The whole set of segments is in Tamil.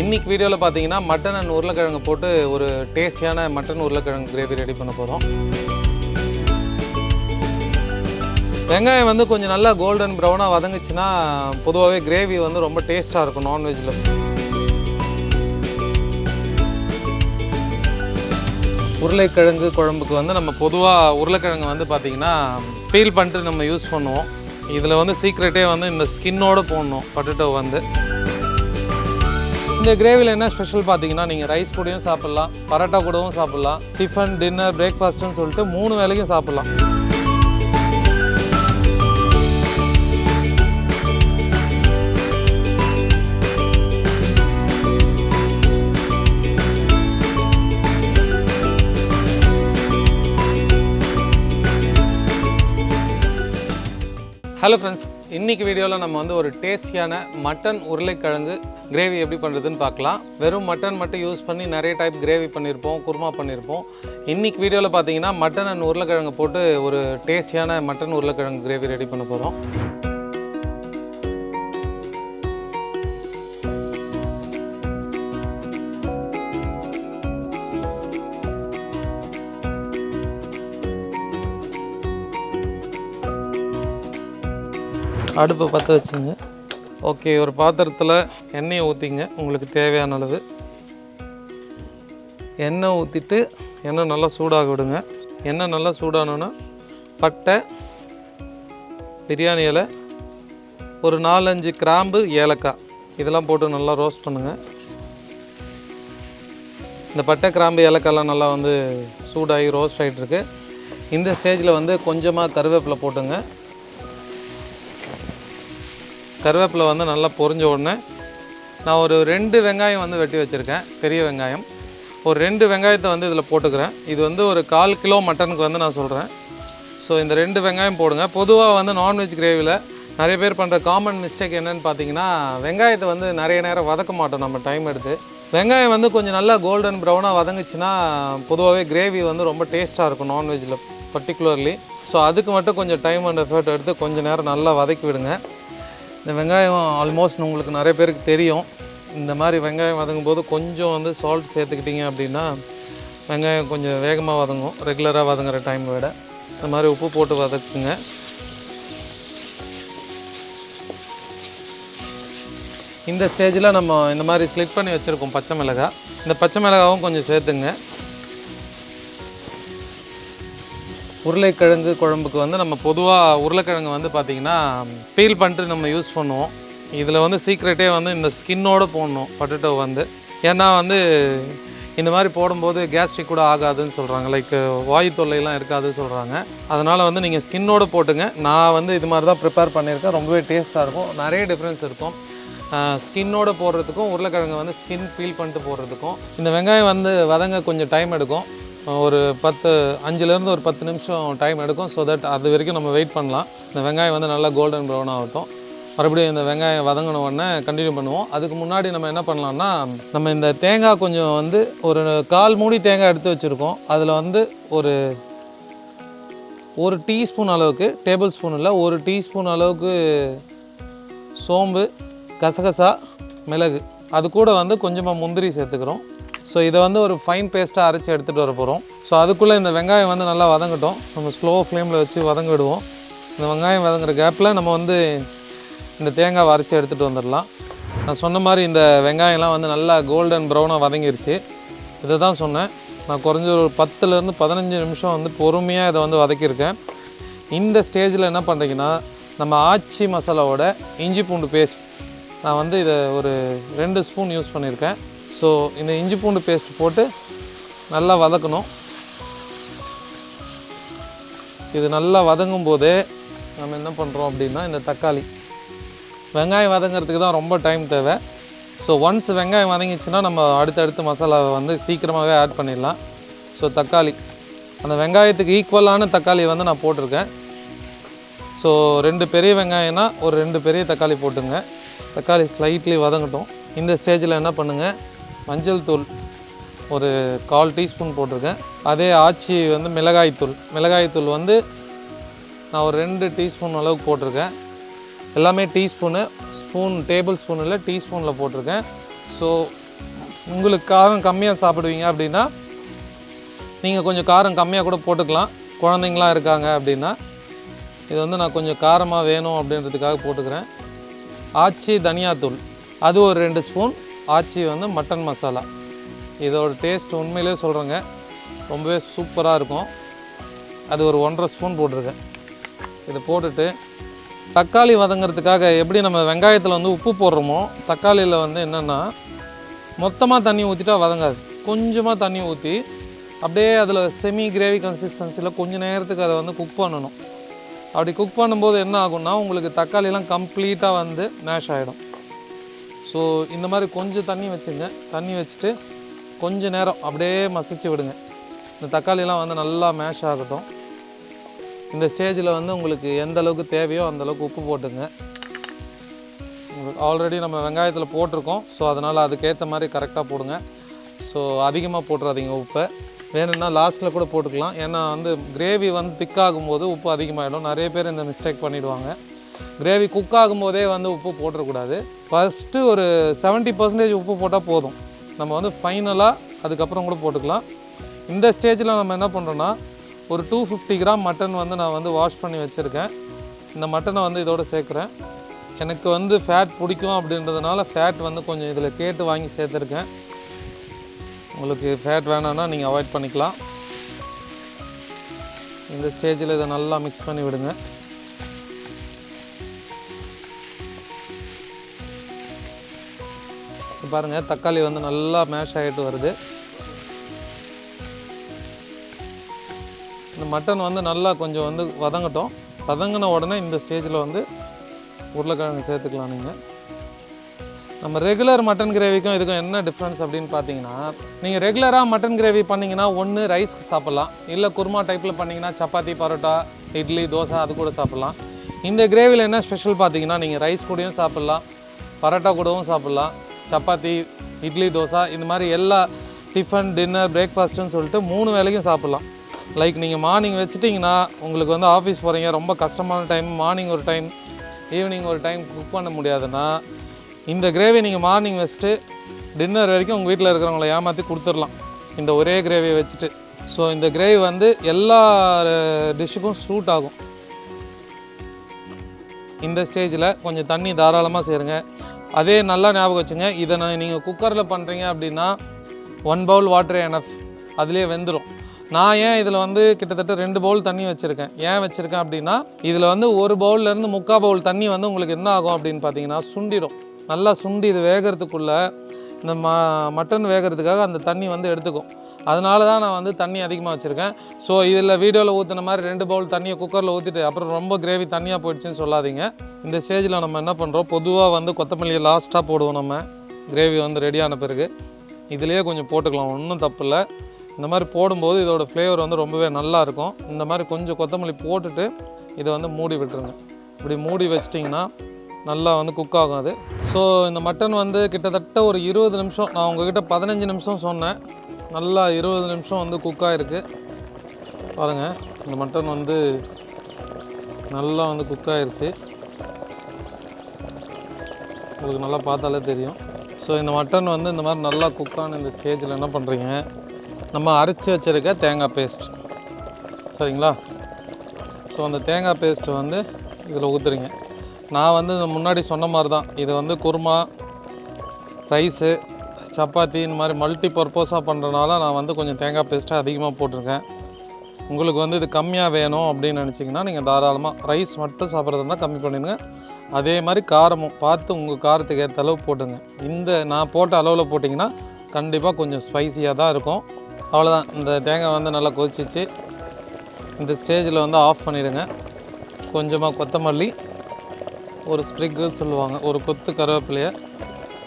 இன்னைக்கு வீடியோவில் பார்த்தீங்கன்னா மட்டன் அண்ட் உருளைக்கிழங்கு போட்டு ஒரு டேஸ்டியான மட்டன் உருளைக்கிழங்கு கிரேவி ரெடி பண்ண போகிறோம். வெங்காயம் வந்து கொஞ்சம் நல்லா கோல்டன் ப்ரௌனாக வதங்குச்சுன்னா பொதுவாகவே கிரேவி வந்து ரொம்ப டேஸ்ட்டாக இருக்கும் நான்வெஜ்ஜில். உருளைக்கிழங்கு குழம்புக்கு வந்து நம்ம பொதுவாக உருளைக்கிழங்கு வந்து பார்த்திங்கன்னா பீல் பண்ணிட்டு நம்ம யூஸ் பண்ணுவோம். இதில் வந்து சீக்ரெட்டே வந்து இந்த ஸ்கின்னோடு போடணும் பொட்டேட்டோ வந்து. இந்த கிரேவியில் என்ன ஸ்பெஷல் பார்த்தீங்கன்னா நீங்கள் ரைஸ் கூடயும் சாப்பிட்லாம், பரோட்டா கூடவும் சாப்பிட்லாம், டிஃபன் டின்னர் பிரேக்ஃபாஸ்ட்டுன்னு சொல்லிட்டு 3 வேளைக்கும் சாப்பிட்லாம். ஹலோ ஃப்ரெண்ட்ஸ், இன்றைக்கி வீடியோவில் நம்ம வந்து ஒரு டேஸ்டியான மட்டன் உருளைக்கிழங்கு கிரேவி எப்படி பண்ணுறதுன்னு பார்க்கலாம். வெறும் மட்டன் மட்டும் யூஸ் பண்ணி நிறைய டைப் கிரேவி பண்ணியிருப்போம், குருமா பண்ணியிருப்போம். இன்றைக்கி வீடியோவில் பார்த்தீங்கன்னா மட்டன் அண்ட் உருளைக்கிழங்கு போட்டு ஒரு டேஸ்டியான மட்டன் உருளைக்கிழங்கு கிரேவி ரெடி பண்ண போகிறோம். அடுப்பை பற்ற வச்சுங்க. ஓகே, ஒரு பாத்திரத்தில் எண்ணெயை ஊற்றிங்க. உங்களுக்கு தேவையான அளவு எண்ணெய் ஊற்றிட்டு எண்ணெய் நல்லா சூடாக விடுங்க. எண்ணெய் நல்லா சூடானோன்னா பட்டை, பிரியாணி இலை, ஒரு 4-5 கிராம்பு, ஏலக்காய் இதெல்லாம் போட்டு நல்லா ரோஸ்ட் பண்ணுங்கள். இந்த பட்டை, கிராம்பு, ஏலக்காயெலாம் நல்லா வந்து சூடாகி ரோஸ்ட் ஆகிட்டுருக்கு. இந்த ஸ்டேஜில் வந்து கொஞ்சமாக கருவேப்பிலை போட்டுங்க. கருவேப்பிலை வந்து நல்லா பொரிஞ்ச உடனே நான் ஒரு 2 வெங்காயம் வந்து வெட்டி வச்சுருக்கேன், பெரிய வெங்காயம். ஒரு 2 வெங்காயத்தை வந்து இதில் போட்டுக்கிறேன். இது வந்து ஒரு 1/4 கிலோ மட்டனுக்கு வந்து நான் சொல்கிறேன். ஸோ இந்த 2 வெங்காயம் போடுங்க. பொதுவாக வந்து நான்வெஜ் கிரேவியில் நிறைய பேர் பண்ணுற காமன் மிஸ்டேக் என்னென்னு பார்த்தீங்கன்னா, வெங்காயத்தை வந்து நிறைய நேரம் வதக்க மாட்டோம் நம்ம டைம் எடுத்து. வெங்காயம் வந்து கொஞ்சம் நல்லா கோல்டன் ப்ரௌனாக வதங்குச்சுன்னா பொதுவாகவே கிரேவி வந்து ரொம்ப டேஸ்ட்டாக இருக்கும் நான்வெஜ்ஜில் பர்டிகுலர்லி. ஸோ அதுக்கு மட்டும் கொஞ்சம் டைம் அண்ட் எஃபர்ட் எடுத்து கொஞ்சம் நேரம் நல்லா வதக்கி விடுங்க. இந்த வெங்காயம் ஆல்மோஸ்ட் உங்களுக்கு நிறைய பேருக்கு தெரியும். இந்த மாதிரி வெங்காயம் வதங்கும் போது கொஞ்சம் வந்து சால்ட் சேர்த்துக்கிட்டிங்க அப்படின்னா வெங்காயம் கொஞ்சம் வேகமாக வதங்கும், ரெகுலராக வதங்குற டைம் விட. இந்த மாதிரி உப்பு போட்டு வதக்குங்க. இந்த ஸ்டேஜில் நம்ம இந்த மாதிரி ஸ்லிட் பண்ணி வச்சுருக்கோம் பச்சை மிளகாய். இந்த பச்சை மிளகாவும் கொஞ்சம் சேர்த்துங்க. உருளைக்கிழங்கு குழம்புக்கு வந்து நம்ம பொதுவாக உருளைக்கிழங்கு வந்து பார்த்திங்கன்னா பீல் பண்ணிட்டு நம்ம யூஸ் பண்ணுவோம். இதில் வந்து சீக்ரெட்டே வந்து இந்த ஸ்கின்னோடு போடணும் பொட்டேட்டோ வந்து. ஏன்னா வந்து இந்த மாதிரி போடும்போது கேஸ்ட்ரிக் கூட ஆகாதுன்னு சொல்கிறாங்க, லைக் வாயு தொல்லையெல்லாம் இருக்காதுன்னு சொல்கிறாங்க. அதனால் வந்து நீங்கள் ஸ்கின்னோடு போட்டுங்க. நான் வந்து இது மாதிரி தான் ப்ரிப்பேர் பண்ணியிருக்கேன். ரொம்பவே டேஸ்ட்டாக இருக்கும். நிறைய டிஃப்ரென்ஸ் இருக்கும் ஸ்கின்னோடு போடுறதுக்கும் உருளைக்கிழங்கு வந்து ஸ்கின் பீல் பண்ணிட்டு போடுறதுக்கும். இந்த வெங்காயம் வந்து வதங்க கொஞ்சம் டைம் எடுக்கும். ஒரு 5லேருந்து ஒரு 10 நிமிஷம் டைம் எடுக்கும். ஸோ தட் அது வரைக்கும் நம்ம வெயிட் பண்ணலாம். இந்த வெங்காயம் வந்து நல்லா கோல்டன் ப்ரௌன் ஆகட்டும். மறுபடியும் இந்த வெங்காயம் வதங்கின உடனே கண்டினியூ பண்ணுவோம். அதுக்கு முன்னாடி நம்ம என்ன பண்ணலாம்னா, நம்ம இந்த தேங்காய் கொஞ்சம் வந்து ஒரு 1/4 மூடி தேங்காய் எடுத்து வச்சுருக்கோம். அதில் வந்து ஒரு டீஸ்பூன் அளவுக்கு, டேபிள் ஸ்பூன் இல்லை, 1 டீஸ்பூன் அளவுக்கு சோம்பு, கசகசா, மிளகு, அது கூட வந்து கொஞ்சமாக முந்திரி சேர்த்துக்கிறோம். ஸோ இதை வந்து ஒரு ஃபைன் பேஸ்ட்டாக அரைச்சி எடுத்துகிட்டு வர போகிறோம். ஸோ அதுக்குள்ளே இந்த வெங்காயம் வந்து நல்லா வதங்கட்டும். நம்ம ஸ்லோ ஃப்ளேமில் வச்சு வதங்க விடுவோம். இந்த வெங்காயம் வதங்குற கேப்பில் நம்ம வந்து இந்த தேங்காய் அரைச்சி எடுத்துகிட்டு வந்துடலாம். நான் சொன்ன மாதிரி இந்த வெங்காயம்லாம் வந்து நல்லா கோல்டன் ப்ரௌனாக வதங்கிருச்சு. இதை தான் சொன்னேன். நான் குறைஞ்ச ஒரு 10லேருந்து 15 நிமிஷம் வந்து பொறுமையாக இதை வந்து வதக்கியிருக்கேன். இந்த ஸ்டேஜில் என்ன பண்ணுறீங்கன்னா, நம்ம ஆச்சி மசாலாவோட இஞ்சி பூண்டு பேஸ்ட் நான் வந்து இதை ஒரு 2 ஸ்பூன் யூஸ் பண்ணியிருக்கேன். ஸோ இந்த இஞ்சி பூண்டு பேஸ்ட் போட்டு நல்லா வதக்கணும். இது நல்லா வதங்கும் போதே நம்ம என்ன பண்ணுறோம் அப்படின்னா, இந்த தக்காளி, வெங்காயம் வதங்கிறதுக்கு தான் ரொம்ப டைம் தேவை. ஸோ ஒன்ஸ் வெங்காயம் வதங்கிச்சுன்னா நம்ம அடுத்தடுத்து மசாலாவை வந்து சீக்கிரமாகவே ஆட் பண்ணிடலாம். ஸோ தக்காளி, அந்த வெங்காயத்துக்கு ஈக்குவலான தக்காளி வந்து நான் போட்டிருக்கேன். ஸோ 2 பெரிய வெங்காயம்னா ஒரு 2 பெரிய தக்காளி போட்டுங்க. தக்காளி ஸ்லைட்லி வதங்கட்டும். இந்த ஸ்டேஜில் என்ன பண்ணுங்கள், மஞ்சள் தூள் ஒரு 1/4 டீஸ்பூன் போட்டிருக்கேன். அதே ஆச்சி வந்து மிளகாய்த்தூள் வந்து நான் ஒரு 2 டீஸ்பூன் அளவுக்கு போட்டிருக்கேன். எல்லாமே டீஸ்பூனு, ஸ்பூன் டேபிள் ஸ்பூன் இல்லை டீஸ்பூனில் போட்டிருக்கேன். ஸோ உங்களுக்கு காரம் கம்மியாக சாப்பிடுவீங்க அப்படின்னா நீங்கள் கொஞ்சம் காரம் கம்மியாக கூட போட்டுக்கலாம். குழந்தைங்களாம் இருக்காங்க அப்படின்னா இது வந்து நான் கொஞ்சம் காரமாக வேணும் அப்படின்றதுக்காக போட்டுக்கிறேன். ஆச்சி தனியாத்தூள் அது ஒரு 2 ஸ்பூன். ஆச்சி வந்து மட்டன் மசாலா. இதோட டேஸ்ட் உண்மையிலே சொல்கிறேங்க ரொம்பவே சூப்பராக இருக்கும். அது ஒரு 1.5 ஸ்பூன் போட்டிருக்கேன். இதை போட்டுட்டு தக்காளி வதங்கிறதுக்காக எப்படி நம்ம வெங்காயத்தில் வந்து உப்பு போடுறோமோ தக்காளியில் வந்து என்னென்னா மொத்தமாக தண்ணி ஊற்றிட்டா வதங்காது. கொஞ்சமாக தண்ணி ஊற்றி அப்படியே அதில் செமி கிரேவி கன்சிஸ்டன்சியில் கொஞ்சம் நேரத்துக்கு அதை வந்து குக் பண்ணணும். அப்படி குக் பண்ணும்போது என்ன ஆகும்னா உங்களுக்கு தக்காளிலாம் கம்ப்ளீட்டாக வந்து மேஷ் ஆகிடும். ஸோ இந்த மாதிரி கொஞ்சம் தண்ணி வச்சுங்க. தண்ணி வச்சுட்டு கொஞ்சம் நேரம் அப்படியே மசிச்சு விடுங்க. இந்த தக்காளிலாம் வந்து நல்லா மேஷ் ஆகட்டும். இந்த ஸ்டேஜில் வந்து உங்களுக்கு எந்த அளவுக்கு தேவையோ அந்தளவுக்கு உப்பு போட்டுங்க. உங்களுக்கு ஆல்ரெடி நம்ம வெங்காயத்தில் போட்டிருக்கோம். ஸோ அதனால் அதுக்கேற்ற மாதிரி கரெக்டாக போடுங்க. ஸோ அதிகமாக போட்டுறாதீங்க உப்பை. வேணும்னா லாஸ்ட்டில் கூட போட்டுக்கலாம். ஏன்னா வந்து கிரேவி வந்து திக்காகும் போது உப்பு அதிகமாகிடும். நிறைய பேர் இந்த மிஸ்டேக் பண்ணிவிடுவாங்க. கிரேவி குக் ஆகும்போதே வந்து உப்பு போட்டுறக்கூடாது. ஃபஸ்ட்டு ஒரு 70% உப்பு போட்டால் போதும். நம்ம வந்து ஃபைனலாக அதுக்கப்புறம் கூட போட்டுக்கலாம். இந்த ஸ்டேஜில் நம்ம என்ன பண்ணுறோன்னா ஒரு 250 கிராம் மட்டன் வந்து நான் வந்து வாஷ் பண்ணி வச்சுருக்கேன். இந்த மட்டனை வந்து இதோடு சேர்க்குறேன். எனக்கு வந்து ஃபேட் பிடிக்கும் அப்படின்றதுனால ஃபேட் வந்து கொஞ்சம் இதில் கேட்டு வாங்கி சேர்த்துருக்கேன். உங்களுக்கு ஃபேட் வேணான்னா நீங்கள் அவாய்ட் பண்ணிக்கலாம். இந்த ஸ்டேஜில் இதை நல்லா மிக்ஸ் பண்ணி விடுங்க. பாருங்கள் தக்காளி வந்து நல்லா மேஷ் ஆகிட்டு வருது. இந்த மட்டன் வந்து நல்லா கொஞ்சம் வந்து வதங்கட்டும். வதங்கின உடனே இந்த ஸ்டேஜில் வந்து உருளைக்கிழங்கு சேர்த்துக்கலாம். நம்ம ரெகுலர் மட்டன் கிரேவிக்கும் இதுக்கும் என்ன டிஃப்ரென்ஸ் அப்படின்னு பார்த்தீங்கன்னா நீங்கள் ரெகுலராக மட்டன் கிரேவி பண்ணிங்கன்னா ஒன்று ரைஸ்க்கு சாப்பிட்லாம், இல்லை குருமா டைப்பில் பண்ணிங்கன்னா சப்பாத்தி, பரோட்டா, இட்லி, தோசை அது கூட சாப்பிட்லாம். இந்த கிரேவியில் என்ன ஸ்பெஷல் பார்த்தீங்கன்னா நீங்கள் ரைஸ் கூடயும் சாப்பிட்லாம், பரோட்டா கூடவும் சாப்பிட்லாம், சப்பாத்தி, இட்லி, தோசை இந்த மாதிரி எல்லா டிஃபன், டின்னர், பிரேக்ஃபாஸ்ட்டுன்னு சொல்லிட்டு 3 வேளைக்கும் சாப்பிட்லாம். லைக் நீங்கள் மார்னிங் வச்சுட்டிங்கன்னா உங்களுக்கு வந்து ஆஃபீஸ் போகிறீங்க, ரொம்ப கஷ்டமான டைம், மார்னிங் ஒரு டைம், ஈவினிங் ஒரு டைம் குக் பண்ண முடியாதுன்னா இந்த கிரேவி நீங்கள் மார்னிங் வச்சுட்டு டின்னர் வரைக்கும் உங்கள் வீட்டில் இருக்கிறவங்கள ஏமாற்றி கொடுத்துடலாம் இந்த ஒரே கிரேவியை வச்சுட்டு. ஸோ இந்த கிரேவி வந்து எல்லா டிஷ்ஷுக்கும் சூட் ஆகும். இந்த ஸ்டேஜில் கொஞ்சம் தண்ணி தாராளமாக சேருங்க. அதே நல்லா ஞாபகம் வச்சுங்க, இதை நீங்கள் குக்கரில் பண்ணுறீங்க அப்படின்னா 1 பவுல் வாட்டர் எனஃப், அதிலே வெந்துடும். நான் ஏன் இதில் வந்து கிட்டத்தட்ட 2 பவுல் தண்ணி வச்சுருக்கேன். ஏன் வச்சுருக்கேன் அப்படின்னா இதில் வந்து 1 பவுல்லேருந்து 3/4 பவுல் தண்ணி வந்து உங்களுக்கு என்ன ஆகும் அப்படின்னு பார்த்தீங்கன்னா சுண்டிடும். நல்லா சுண்டி இது வேகிறதுக்குள்ளே இந்த மட்டன் வேகிறதுக்காக அந்த தண்ணி வந்து எடுத்துக்கும். அதனால தான் நான் வந்து தண்ணி அதிகமாக வச்சுருக்கேன். ஸோ இதில் வீடியோவில் ஊற்றின மாதிரி 2 பவுல் தண்ணியை குக்கரில் ஊற்றிட்டு அப்புறம் ரொம்ப கிரேவி தண்ணியாக போயிடுச்சுன்னு சொல்லாதீங்க. இந்த ஸ்டேஜில் நம்ம என்ன பண்ணுறோம், பொதுவாக வந்து கொத்தமல்லியை லாஸ்ட்டாக போடுவோம். நம்ம கிரேவி வந்து ரெடியான பிறகு இதிலேயே கொஞ்சம் போட்டுக்கலாம், ஒன்றும் தப்பு இல்லை. இந்த மாதிரி போடும்போது இதோட ஃப்ளேவர் வந்து ரொம்பவே நல்லாயிருக்கும். இந்த மாதிரி கொஞ்சம் கொத்தமல்லி போட்டுட்டு இதை வந்து மூடி விட்டுருங்க. இப்படி மூடி வச்சிட்டிங்கன்னா நல்லா வந்து குக் ஆகும் அது. ஸோ இந்த மட்டன் வந்து கிட்டத்தட்ட ஒரு 20 நிமிஷம், நான் உங்ககிட்ட 15 நிமிஷம் சொன்னேன், நல்லா 20 நிமிஷம் வந்து குக் ஆகிருக்கு. பாருங்கள் இந்த மட்டன் வந்து நல்லா வந்து குக் ஆகிருச்சு. உங்களுக்கு நல்லா பார்த்தாலே தெரியும். ஸோ இந்த மட்டன் வந்து இந்த மாதிரி நல்லா குக்கான இந்த ஸ்டேஜில் என்ன பண்ணுறீங்க, நம்ம அரைச்சி வச்சுருக்க தேங்காய் பேஸ்ட் சரிங்களா. ஸோ அந்த தேங்காய் பேஸ்ட்டு வந்து இதில் ஊற்றுறீங்க. நான் வந்து முன்னாடி சொன்ன மாதிரி தான், இது வந்து குருமா, ரைஸு, சப்பாத்தி இந்த மாதிரி மல்டி பர்பஸாக பண்ணுறனால நான் வந்து கொஞ்சம் தேங்காய் பேஸ்ட்டை அதிகமாக போட்டிருக்கேன். உங்களுக்கு வந்து இது கம்மியாக வேணும் அப்படின்னு நினச்சிங்கன்னா நீங்கள் தாராளமாக ரைஸ் மட்டும் சாப்பிட்றது இருந்தால் கம்மி பண்ணிடுங்க. அதே மாதிரி காரமும் பார்த்து உங்கள் காரத்துக்கு ஏற்ற அளவு போட்டுங்க. இந்த நான் போட்ட அளவில் போட்டிங்கன்னா கண்டிப்பாக கொஞ்சம் ஸ்பைஸியாக தான் இருக்கும். அவ்வளோதான். இந்த தேங்காய் வந்து நல்லா கொதிச்சிச்சு. இந்த ஸ்டேஜில் வந்து ஆஃப் பண்ணிவிடுங்க. கொஞ்சமாக கொத்தமல்லி, ஒரு ஸ்ப்ரிக்கு சொல்லுவாங்க, ஒரு கொத்து கருவேப்பிலையை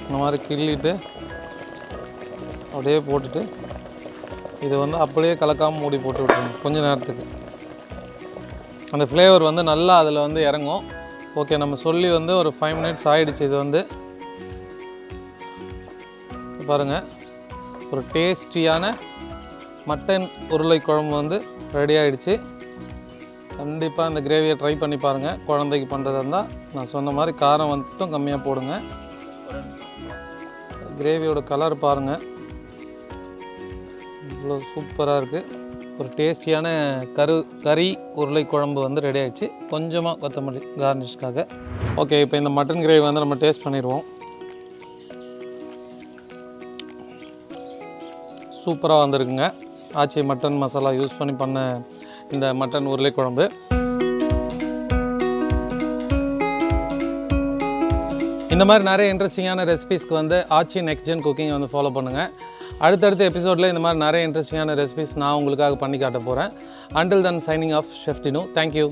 இந்த மாதிரி கிள்ளிட்டு அப்படியே போட்டுட்டு இதை வந்து அப்படியே கலக்காமல் மூடி போட்டு விட்டுருங்க கொஞ்சம் நேரத்துக்கு. அந்த ஃப்ளேவர் வந்து நல்லா அதில் வந்து இறங்கும். ஓகே, நம்ம சொல்லி வந்து ஒரு 5 மினிட்ஸ் ஆகிடுச்சு. இது வந்து பாருங்கள், ஒரு டேஸ்டியான மட்டன் உருளை குழம்பு வந்து ரெடி ஆகிடுச்சு. கண்டிப்பாக இந்த கிரேவியை ட்ரை பண்ணி பாருங்கள். குழந்தைக்கு பண்ணுறதா இருந்தால் நான் சொன்ன மாதிரி காரம் மட்டும் கம்மியாக போடுங்க. கிரேவியோட கலர் பாருங்கள், இவ்வளோ சூப்பராக இருக்குது. ஒரு டேஸ்டியான கறி உருளை குழம்பு வந்து ரெடி ஆகிடுச்சு. கொஞ்சமாக கொத்தமல்லி கார்னிஷ்காக. ஓகே, இப்போ இந்த மட்டன் கிரேவி வந்து நம்ம டேஸ்ட் பண்ணிடுவோம். சூப்பராக வந்திருக்குங்க. ஆச்சி மட்டன் மசாலா யூஸ் பண்ண இந்த மட்டன் உருளை குழம்பு. இந்த மாதிரி நிறைய இன்ட்ரெஸ்டிங்கான ரெசிபீஸ்க்கு வந்து ஆச்சி NxtGen குக்கிங்கை வந்து ஃபாலோ பண்ணுங்கள். அடுத்தடுத்த எபிசோடில் இந்த மாதிரி நிறைய இன்ட்ரெஸ்டிங்கான ரெசிபீஸ் நான் உங்களுக்காக பண்ணி காட்ட போகிறேன். Until then, signing off, Chef Dinu. Thank you.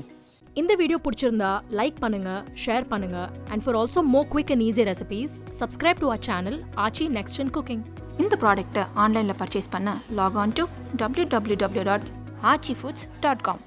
இந்த வீடியோ பிடிச்சிருந்தா லைக் பண்ணுங்க, ஷேர் பண்ணுங்க, and for also more quick and easy recipes, subscribe to our channel Aachi NxtGen Cooking. இந்த ப்ராடக்ட்டை ஆன்லைனில் பர்ச்சேஸ் பண்ண லாக் ஆன் டு www.aachifoods.com.